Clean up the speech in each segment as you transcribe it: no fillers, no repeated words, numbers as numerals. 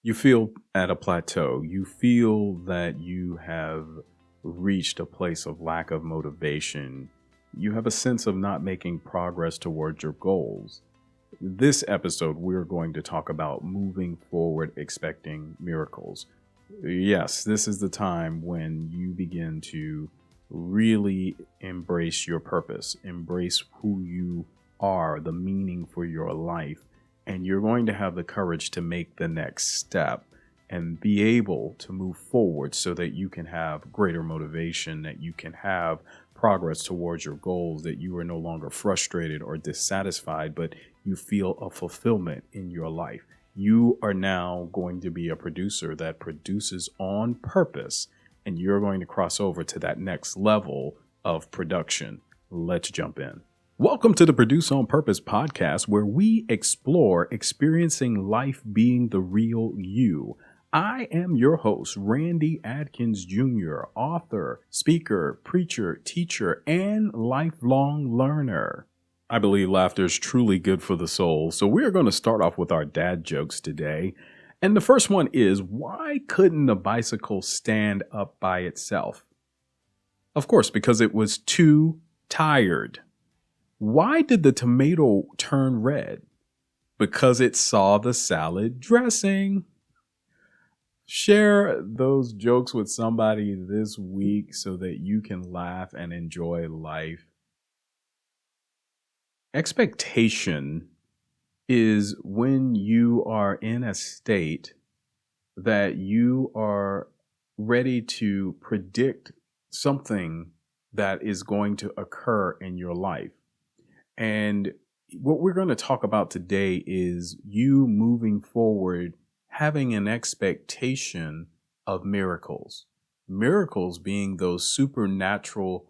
You feel at a plateau. You feel that you have reached a place of lack of motivation. You have a sense of not making progress towards your goals. This episode, we're going to talk about moving forward expecting miracles. Yes, this is the time when you begin to really embrace your purpose, embrace who you are, the meaning for your life, and you're going to have the courage to make the next step and be able to move forward so that you can have greater motivation, that you can have progress towards your goals, that you are no longer frustrated or dissatisfied, but you feel a fulfillment in your life. You are now going to be a producer that produces on purpose, and you're going to cross over to that next level of production. Let's jump in. Welcome to the Produce on Purpose podcast, where we explore experiencing life being the real you. I am your host, Randy Adkins Jr., author, speaker, preacher, teacher, and lifelong learner. I believe laughter is truly good for the soul, so we're going to start off with our dad jokes today. And the first one is, why couldn't the bicycle stand up by itself? Of course, because it was too tired. Why did the tomato turn red? Because it saw the salad dressing. Share those jokes with somebody this week so that you can laugh and enjoy life. Expectation is when you are in a state that you are ready to predict something that is going to occur in your life. And what we're going to talk about today is you moving forward, having an expectation of miracles. Miracles being those supernatural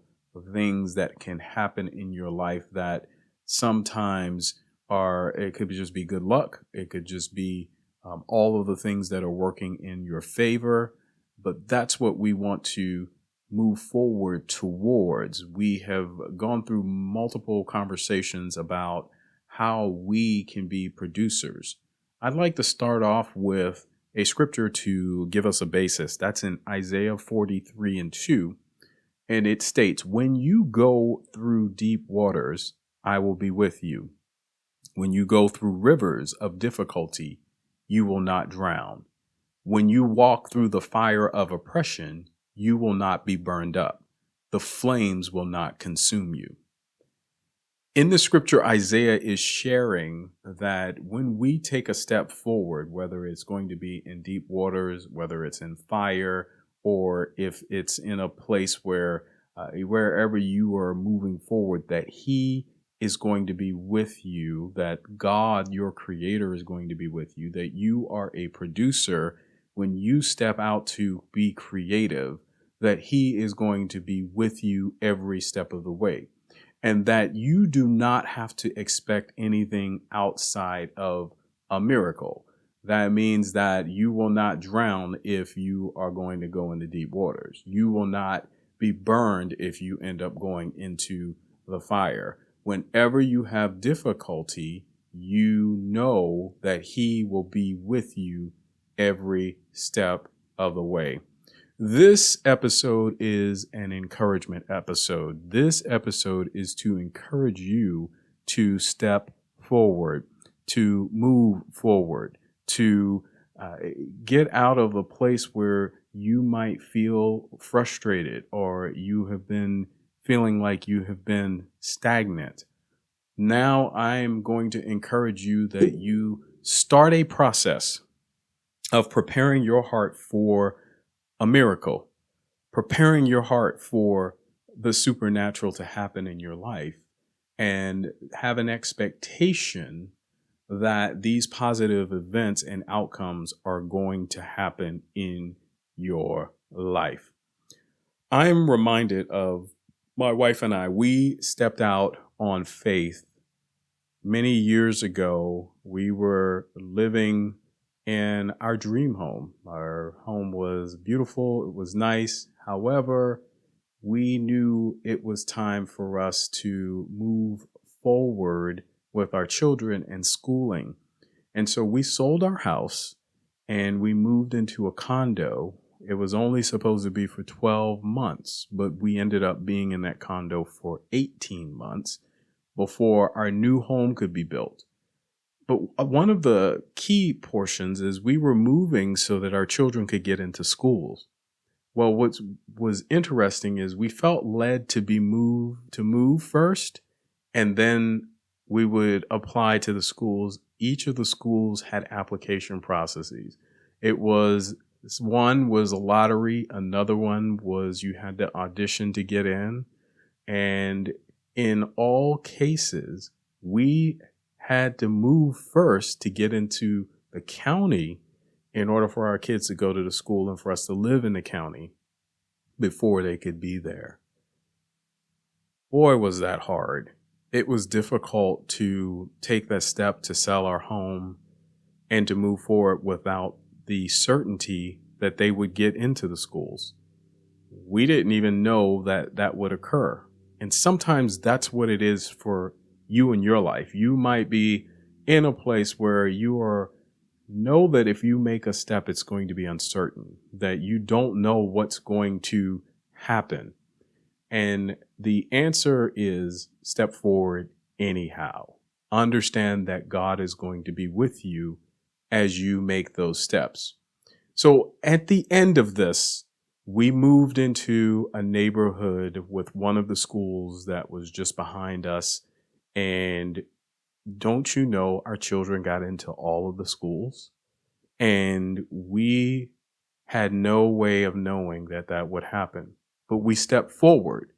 things that can happen in your life that sometimes it could just be good luck. It could just be all of the things that are working in your favor. But that's what we want to move forward towards. We have gone through multiple conversations about how we can be producers. I'd like to start off with a scripture to give us a basis. That's in Isaiah 43:2. And it states, when you go through deep waters, I will be with you. When you go through rivers of difficulty, you will not drown. When you walk through the fire of oppression, you will not be burned up. The flames will not consume you. In the scripture, Isaiah is sharing that when we take a step forward, whether it's going to be in deep waters, whether it's in fire, or if it's in a place where wherever you are moving forward, that He is going to be with you, that God, your creator, is going to be with you, that you are a producer. When you step out to be creative, that He is going to be with you every step of the way, and that you do not have to expect anything outside of a miracle. That means that you will not drown if you are going to go into deep waters. You will not be burned if you end up going into the fire. Whenever you have difficulty, you know that He will be with you every step of the way. This episode is an encouragement episode. This episode is to encourage you to step forward, to move forward, to get out of a place where you might feel frustrated or you have been feeling like you have been stagnant. Now I'm going to encourage you that you start a process of preparing your heart for a miracle, preparing your heart for the supernatural to happen in your life, and have an expectation that these positive events and outcomes are going to happen in your life. I'm reminded of my wife and I. We stepped out on faith many years ago. We were living in our dream home. Our home was beautiful. It was nice. However, we knew it was time for us to move forward with our children and schooling. And so we sold our house and we moved into a condo. It was only supposed to be for 12 months, but we ended up being in that condo for 18 months before our new home could be built. But one of the key portions is we were moving so that our children could get into schools. Well, what was interesting is we felt led to move first, and then we would apply to the schools. Each of the schools had application processes. It was one was a lottery, another one was you had to audition to get in, and in all cases, we had to move first to get into the county in order for our kids to go to the school and for us to live in the county before they could be there. Boy, was that hard. It was difficult to take that step to sell our home and to move forward without the certainty that they would get into the schools. We didn't even know that that would occur. And sometimes that's what it is for you in your life. You might be in a place where know that if you make a step, it's going to be uncertain, that you don't know what's going to happen. And the answer is step forward anyhow. Understand that God is going to be with you as you make those steps. So at the end of this, we moved into a neighborhood with one of the schools that was just behind us. And don't you know, our children got into all of the schools, and we had no way of knowing that that would happen. But we stepped forward.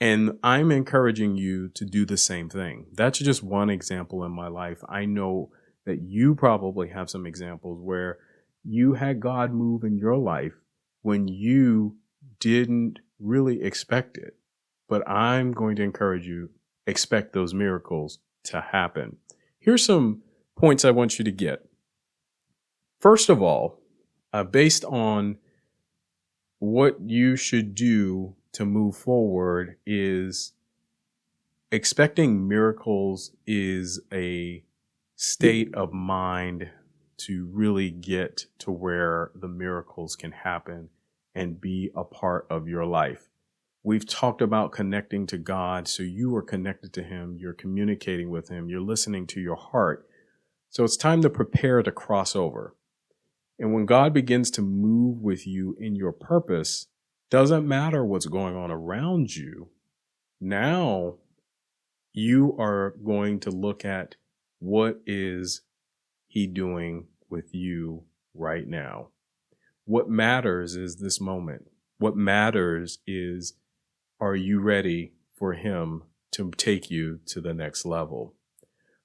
And I'm encouraging you to do the same thing. That's just one example in my life. I know that you probably have some examples where you had God move in your life when you didn't really expect it. But I'm going to encourage you, expect those miracles to happen. Here's some points I want you to get. First of all, based on what you should do to move forward, is expecting miracles is a state of mind to really get to where the miracles can happen and be a part of your life. We've talked about connecting to God, so you are connected to Him, you're communicating with Him, you're listening to your heart. So it's time to prepare to cross over. And when God begins to move with you in your purpose, doesn't matter what's going on around you. Now you are going to look at what is He doing with you right now. What matters is this moment. What matters is, are you ready for Him to take you to the next level?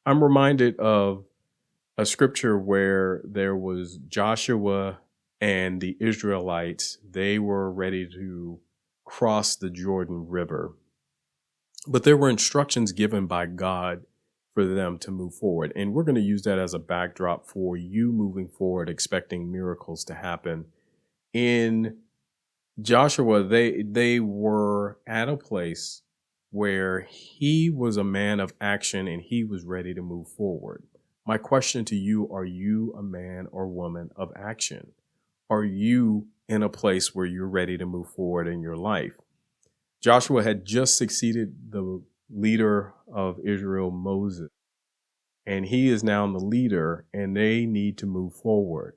I'm reminded of a scripture where there was Joshua and the Israelites. They were ready to cross the Jordan River, but there were instructions given by God for them to move forward. And we're going to use that as a backdrop for you moving forward, expecting miracles to happen. In Joshua, they were at a place where he was a man of action and he was ready to move forward. My question to you, are you a man or woman of action? Are you in a place where you're ready to move forward in your life? Joshua had just succeeded the leader of Israel, Moses, and he is now the leader, and they need to move forward.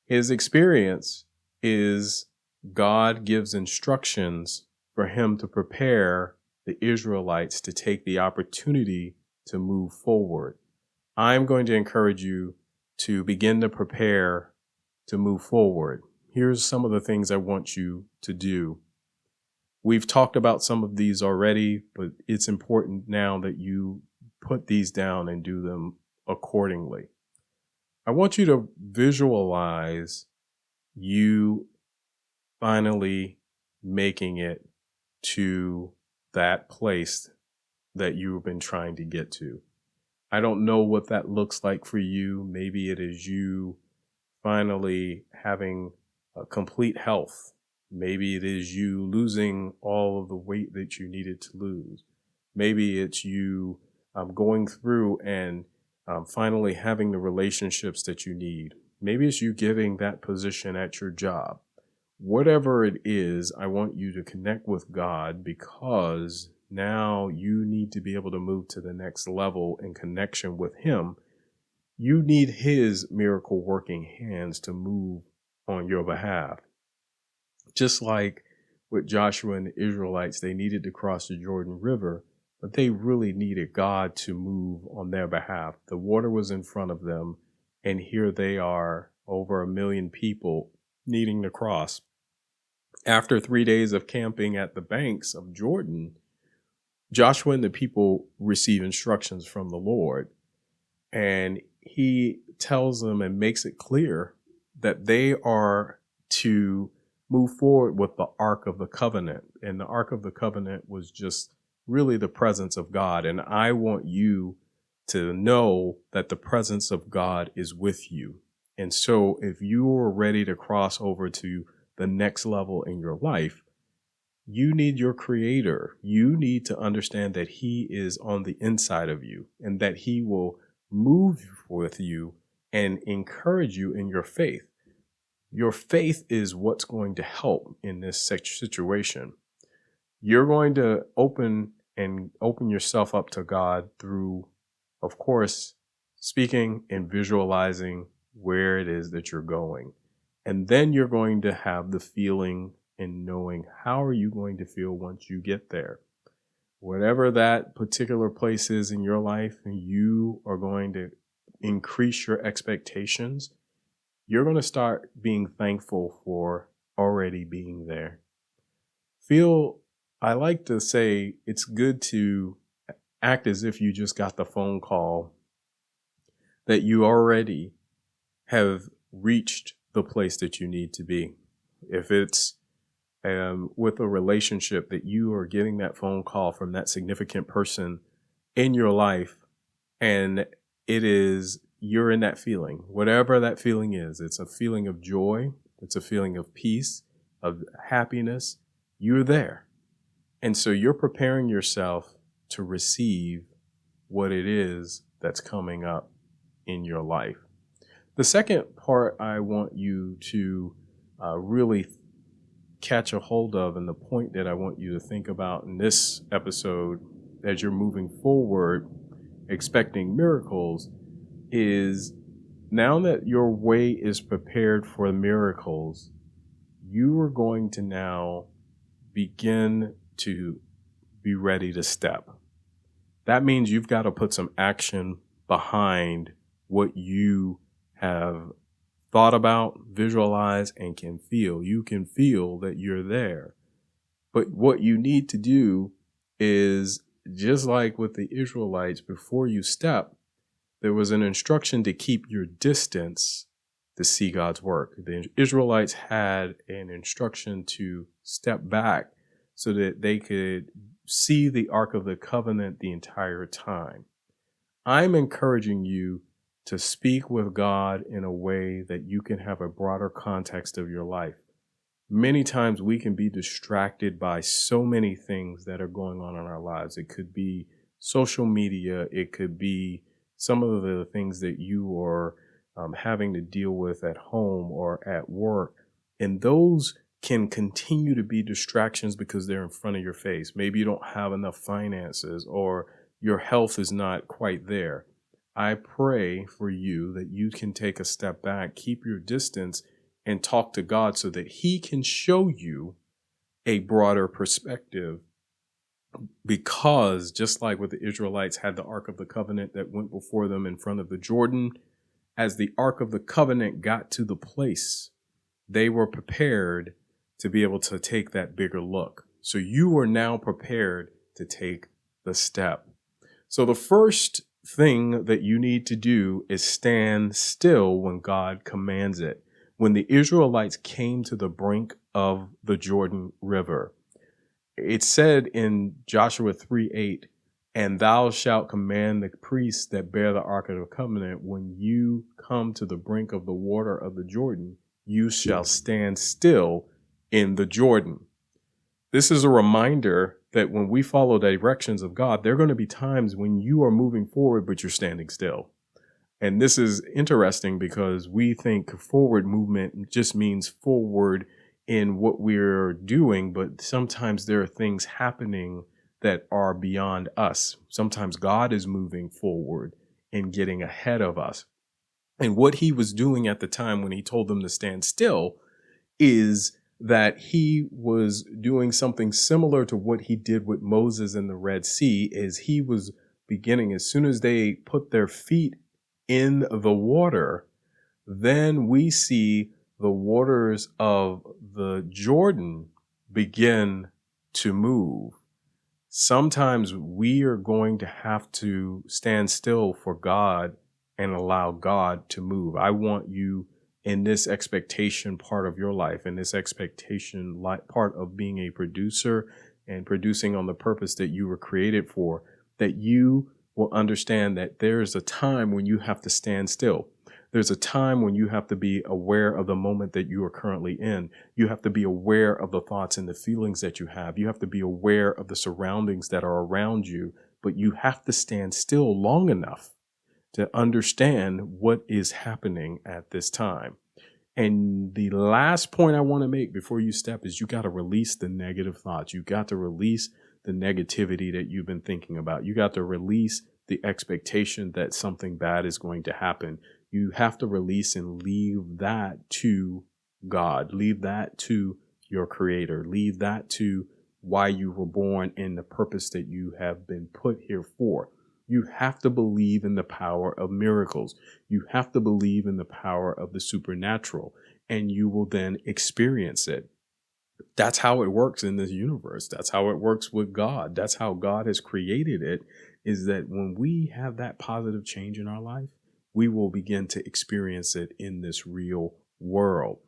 His experience is God gives instructions for him to prepare the Israelites to take the opportunity to move forward. I'm going to encourage you to begin to prepare to move forward. Here's some of the things I want you to do. We've talked about some of these already, but it's important now that you put these down and do them accordingly. I want you to visualize you finally making it to that place that you've been trying to get to. I don't know what that looks like for you. Maybe it is you finally having complete health. Maybe it is you losing all of the weight that you needed to lose. Maybe it's you going through and finally having the relationships that you need. Maybe it's you getting that position at your job. Whatever it is, I want you to connect with God, because now you need to be able to move to the next level in connection with Him. You need His miracle working hands to move on your behalf. Just like with Joshua and the Israelites, they needed to cross the Jordan River, but they really needed God to move on their behalf. The water was in front of them, and here they are, over 1 million people needing to cross. After 3 days of camping at the banks of Jordan, Joshua and the people receive instructions from the Lord, and he tells them and makes it clear that they are to move forward with the Ark of the Covenant. And the Ark of the Covenant was just really the presence of God. And I want you to know that the presence of God is with you. And so if you are ready to cross over to the next level in your life, you need your Creator. You need to understand that He is on the inside of you, and that He will move with you and encourage you in your faith. Your faith is what's going to help in this situation. You're going to open yourself up to God through, of course, speaking and visualizing where it is that you're going. And then you're going to have the feeling and knowing how are you going to feel once you get there. Whatever that particular place is in your life, and you are going to increase your expectations, you're going to start being thankful for already being there. I like to say it's good to act as if you just got the phone call that you already have reached the place that you need to be. If it's with a relationship, that you are getting that phone call from that significant person in your life, and you're in that feeling, whatever that feeling is. It's a feeling of joy. It's a feeling of peace, of happiness. You're there. And so you're preparing yourself to receive what it is that's coming up in your life. The second part I want you to really catch a hold of, and the point that I want you to think about in this episode as you're moving forward expecting miracles, is now that your way is prepared for miracles, you are going to now begin to be ready to step. That means you've got to put some action behind what you have thought about, visualize, and can feel. You can feel that you're there. But what you need to do is, just like with the Israelites, before you step, there was an instruction to keep your distance to see God's work. The Israelites had an instruction to step back so that they could see the Ark of the Covenant the entire time. I'm encouraging you to speak with God in a way that you can have a broader context of your life. Many times we can be distracted by so many things that are going on in our lives. It could be social media. It could be some of the things that you are having to deal with at home or at work. And those can continue to be distractions because they're in front of your face. Maybe you don't have enough finances, or your health is not quite there. I pray for you that you can take a step back, keep your distance, and talk to God so that He can show you a broader perspective. Because just like with the Israelites had the Ark of the Covenant that went before them in front of the Jordan, as the Ark of the Covenant got to the place, they were prepared to be able to take that bigger look. So you are now prepared to take the step. So the first thing that you need to do is stand still when God commands it. When the Israelites came to the brink of the Jordan River, it said in Joshua 3:8, "And thou shalt command the priests that bear the Ark of the Covenant, when you come to the brink of the water of the Jordan, you shall stand still in the Jordan." This is a reminder that when we follow the directions of God, there are going to be times when you are moving forward, but you're standing still. And this is interesting because we think forward movement just means forward in what we're doing, but sometimes there are things happening that are beyond us. Sometimes God is moving forward and getting ahead of us. And what he was doing at the time when he told them to stand still is that he was doing something similar to what he did with Moses in the Red Sea. Is he was beginning, as soon as they put their feet in the water, then we see the waters of the Jordan begin to move. Sometimes we are going to have to stand still for God and allow God to move. I want you in this expectation part of your life, in this expectation part of being a producer and producing on the purpose that you were created for, that you will understand that there's a time when you have to stand still. There's a time when you have to be aware of the moment that you are currently in. You have to be aware of the thoughts and the feelings that you have. You have to be aware of the surroundings that are around you, but you have to stand still long enough to understand what is happening at this time. And the last point I want to make before you step is you got to release the negative thoughts. You got to release the negativity that you've been thinking about. You got to release the expectation that something bad is going to happen. You have to release and leave that to God. Leave that to your creator. Leave that to why you were born and the purpose that you have been put here for. You have to believe in the power of miracles. You have to believe in the power of the supernatural, and you will then experience it. That's how it works in this universe. That's how it works with God. That's how God has created it, is that when we have that positive change in our life, we will begin to experience it in this real world.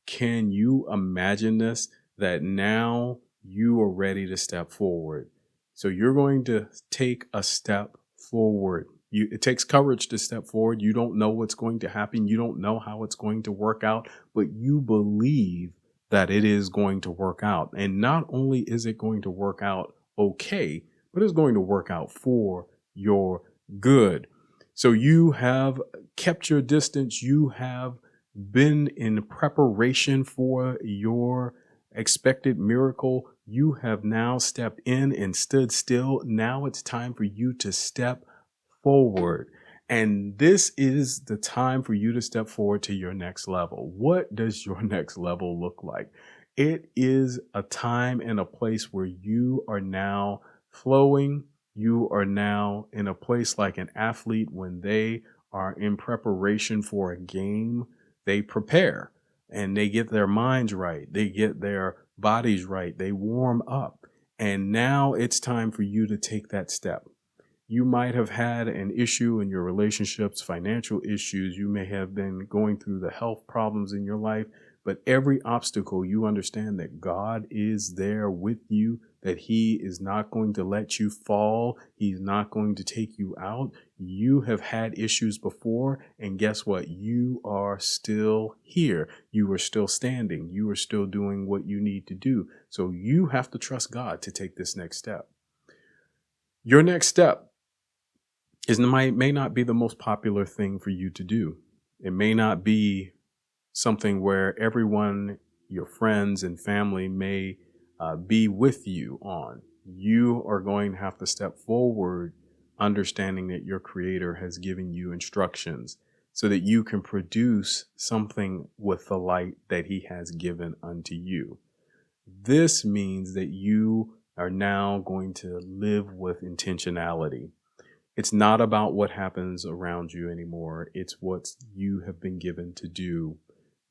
Can you imagine this? That now you are ready to step forward. So you're going to take a step forward. It takes courage to step forward. You don't know what's going to happen. You don't know how it's going to work out, but you believe that it is going to work out. And not only is it going to work out okay, but it's going to work out for your good. So you have kept your distance. You have been in preparation for your expected miracle. You have now stepped in and stood still. Now it's time for you to step forward. And this is the time for you to step forward to your next level. What does your next level look like? It is a time and a place where you are now flowing. You are now in a place like an athlete when they are in preparation for a game. They prepare and they get their minds right. They get their bodies right. They warm up. And now it's time for you to take that step. You might have had an issue in your relationships, financial issues. You may have been going through the health problems in your life, but every obstacle, you understand that God is there with you, that He is not going to let you fall. He's not going to take you out. You have had issues before, and guess what? You are still here. You are still standing. You are still doing what you need to do. So you have to trust God to take this next step. Your next step may not be the most popular thing for you to do. It may not be something where everyone, your friends and family may be with you on. You are going to have to step forward, understanding that your creator has given you instructions so that you can produce something with the light that he has given unto you. This means that you are now going to live with intentionality. It's not about what happens around you anymore. It's what you have been given to do.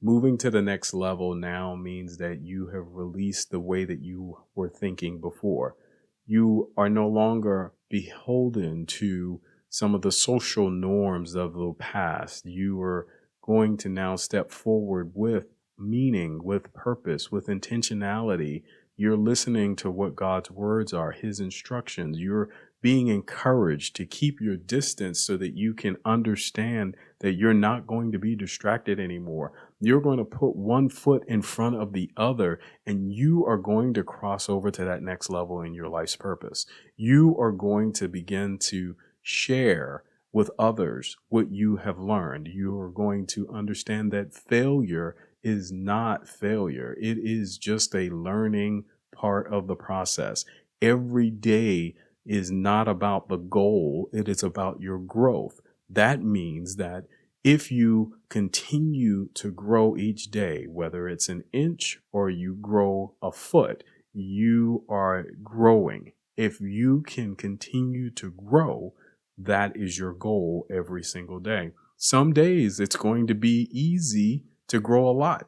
Moving to the next level now means that you have released the way that you were thinking before. You are no longer beholden to some of the social norms of the past. You are going to now step forward with meaning, with purpose, with intentionality. You're listening to what God's words are, His instructions. You're being encouraged to keep your distance so that you can understand that you're not going to be distracted anymore. You're going to put one foot in front of the other, and you are going to cross over to that next level in your life's purpose. You are going to begin to share with others what you have learned. You are going to understand that failure is not failure. It is just a learning part of the process. Every day is not about the goal, it is about your growth. That means that if you continue to grow each day, whether it's an inch or you grow a foot, you are growing. If you can continue to grow, that is your goal every single day. Some days it's going to be easy to grow a lot,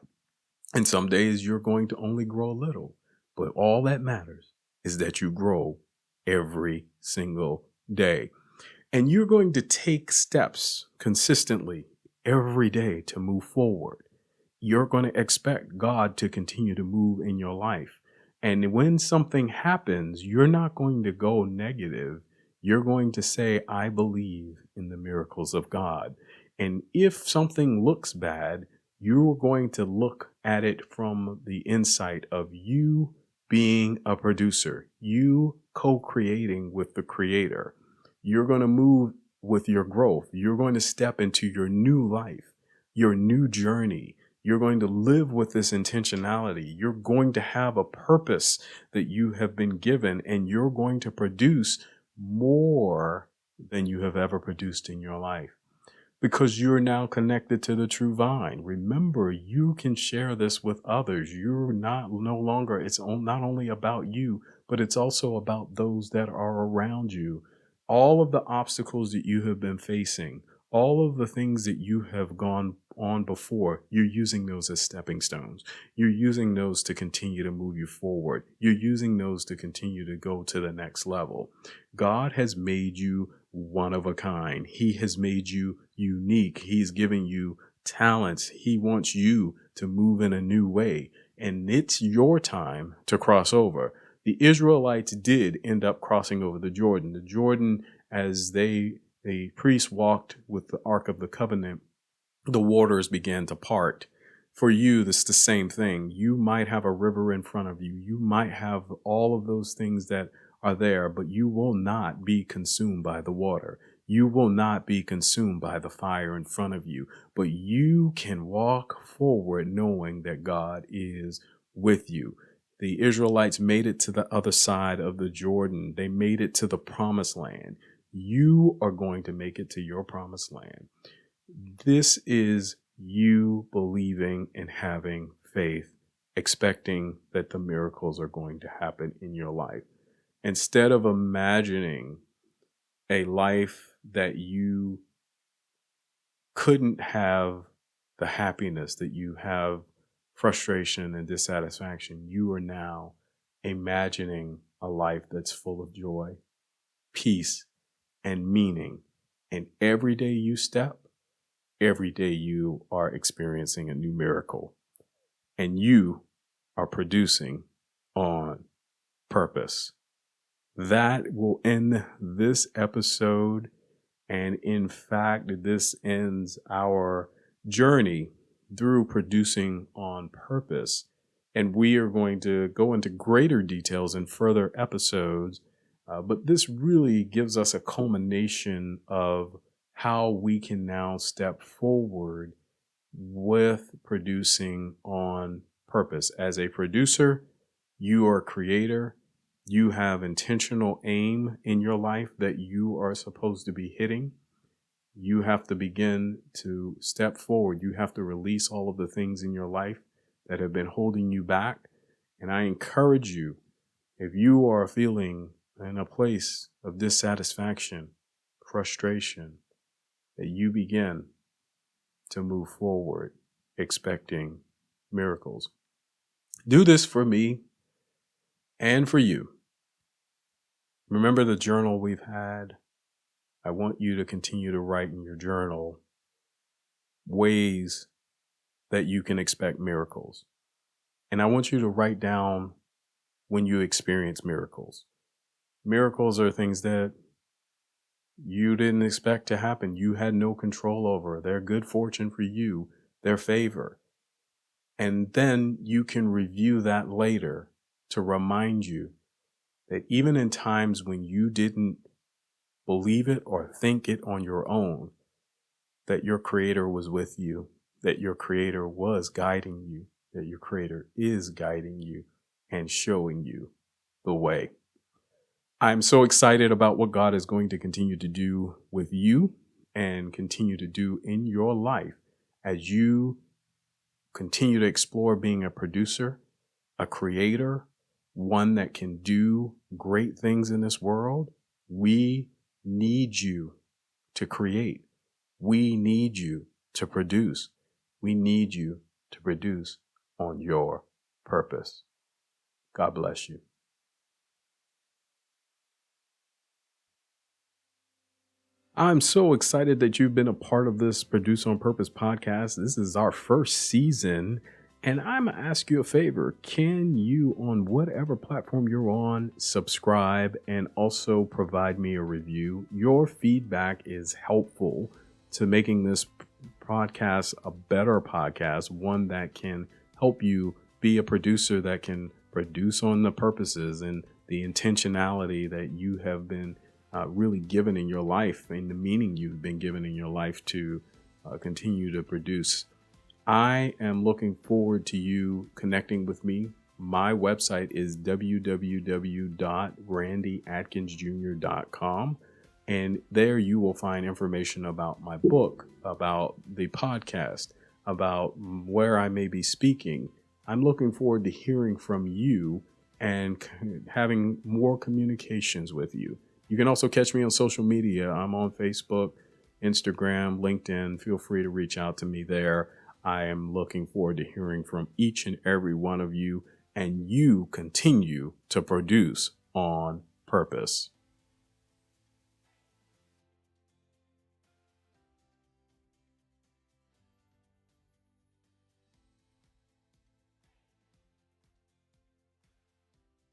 and some days you're going to only grow a little. But all that matters is that you grow every single day. And you're going to take steps consistently every day to move forward. You're going to expect God to continue to move in your life. And when something happens, you're not going to go negative. You're going to say, I believe in the miracles of God. And if something looks bad, you're going to look at it from the insight of you being a producer, you co-creating with the creator. You're going to move with your growth. You're going to step into your new life, your new journey. You're going to live with this intentionality. You're going to have a purpose that you have been given, and you're going to produce more than you have ever produced in your life, because you're now connected to the true vine. Remember, you can share this with others. You're not no longer, not only about you, but it's also about those that are around you. All of the obstacles that you have been facing, all of the things that you have gone on before, you're using those as stepping stones. You're using those to continue to move you forward. You're using those to continue to go to the next level. God has made you one of a kind. He has made you unique. He's given you talents. He wants you to move in a new way. And it's your time to cross over. The Israelites did end up crossing over the Jordan. The Jordan, as the priests walked with the Ark of the Covenant, the waters began to part. For you, this is the same thing. You might have a river in front of you. You might have all of those things that are there, but you will not be consumed by the water. You will not be consumed by the fire in front of you, but you can walk forward knowing that God is with you. The Israelites made it to the other side of the Jordan. They made it to the promised land. You are going to make it to your promised land. This is you believing and having faith, expecting that the miracles are going to happen in your life. Instead of imagining a life that you couldn't have the happiness, that you have frustration and dissatisfaction, you are now imagining a life that's full of joy, peace, and meaning. And every day you step, every day you are experiencing a new miracle, and you are producing on purpose. That will end this episode. And in fact, this ends our journey through producing on purpose. And we are going to go into greater details in further episodes. But this really gives us a culmination of how we can now step forward with producing on purpose. As a producer, you are a creator. You have intentional aim in your life that you are supposed to be hitting. You have to begin to step forward. You have to release all of the things in your life that have been holding you back. And I encourage you, if you are feeling in a place of dissatisfaction, frustration, that you begin to move forward expecting miracles. Do this for me and for you. Remember the journal we've had? I want you to continue to write in your journal ways that you can expect miracles. And I want you to write down when you experience miracles. Miracles are things that you didn't expect to happen. You had no control over. They're good fortune for you. They're favor. And then you can review that later to remind you that even in times when you didn't believe it or think it on your own, that your Creator was with you, that your Creator was guiding you, that your Creator is guiding you and showing you the way. I'm so excited about what God is going to continue to do with you and continue to do in your life as you continue to explore being a producer, a creator, one that can do great things in this world. We need you to create. We need you to produce. We need you to produce on your purpose. God bless you. I'm so excited that you've been a part of this Produce on Purpose podcast. This is our first season, and I'm going to ask you a favor. Can you, on whatever platform you're on, subscribe and also provide me a review? Your feedback is helpful to making this podcast a better podcast, one that can help you be a producer that can produce on the purposes and the intentionality that you have been really given in your life and the meaning you've been given in your life to continue to produce. I am looking forward to you connecting with me. My website is www.randyatkinsjr.com. And there you will find information about my book, about the podcast, about where I may be speaking. I'm looking forward to hearing from you and having more communications with you. You can also catch me on social media. I'm on Facebook, Instagram, LinkedIn. Feel free to reach out to me there. I am looking forward to hearing from each and every one of you, and you continue to produce on purpose.